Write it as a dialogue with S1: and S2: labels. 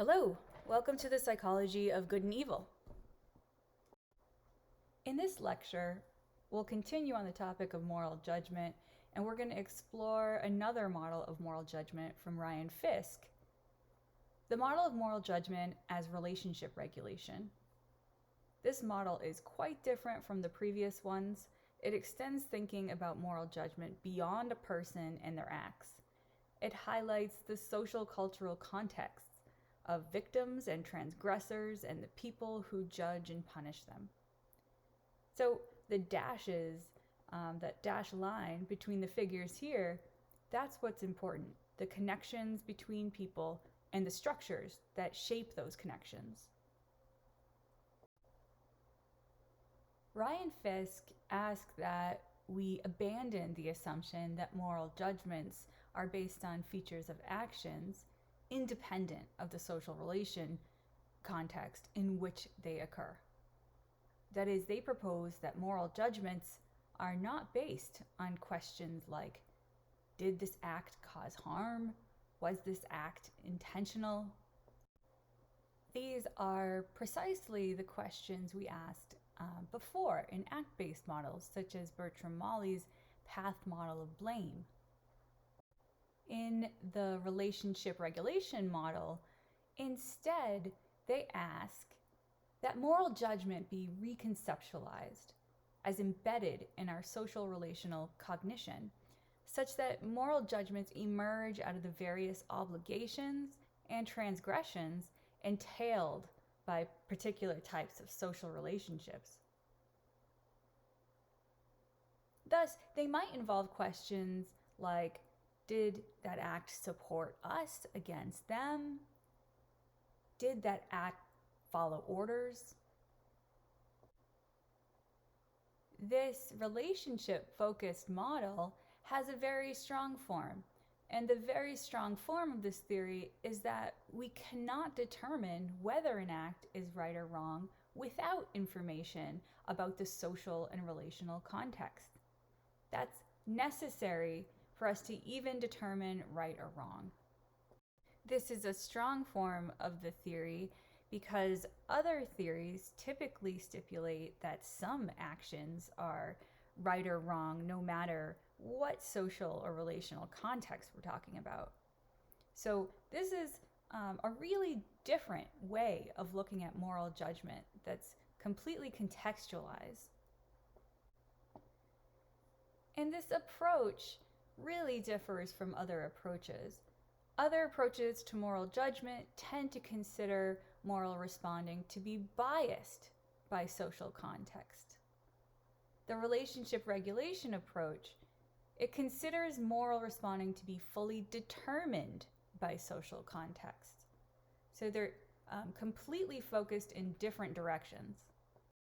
S1: Hello, welcome to the Psychology of Good and Evil. In this lecture, we'll continue on the topic of moral judgment, and we're going to explore another model of moral judgment from Ryan Fisk, the model of moral judgment as relationship regulation. This model is quite different from the previous ones. It extends thinking about moral judgment beyond a person and their acts. It highlights the social cultural contexts of victims and transgressors and the people who judge and punish them. So the dashes, that dash line between the figures here, that's what's important. The connections between people and the structures that shape those connections. Ryan Fisk asked that we abandon the assumption that moral judgments are based on features of actions independent of the social relation context in which they occur. That is, they propose that moral judgments are not based on questions like, did this act cause harm? Was this act intentional? These are precisely the questions we asked before in act-based models, such as Bertram Molley's path model of blame. In the relationship regulation model, instead, they ask that moral judgment be reconceptualized as embedded in our social relational cognition, such that moral judgments emerge out of the various obligations and transgressions entailed by particular types of social relationships. Thus, they might involve questions like, did that act support us against them? Did that act follow orders? This relationship-focused model has a very strong form, and the very strong form of this theory is that we cannot determine whether an act is right or wrong without information about the social and relational context. That's necessary for us to even determine right or wrong. This is a strong form of the theory because other theories typically stipulate that some actions are right or wrong no matter what social or relational context we're talking about. So this is a really different way of looking at moral judgment that's completely contextualized. And this approach really differs from other approaches. Other approaches to moral judgment tend to consider moral responding to be biased by social context. The relationship regulation approach, it considers moral responding to be fully determined by social context. So they're completely focused in different directions.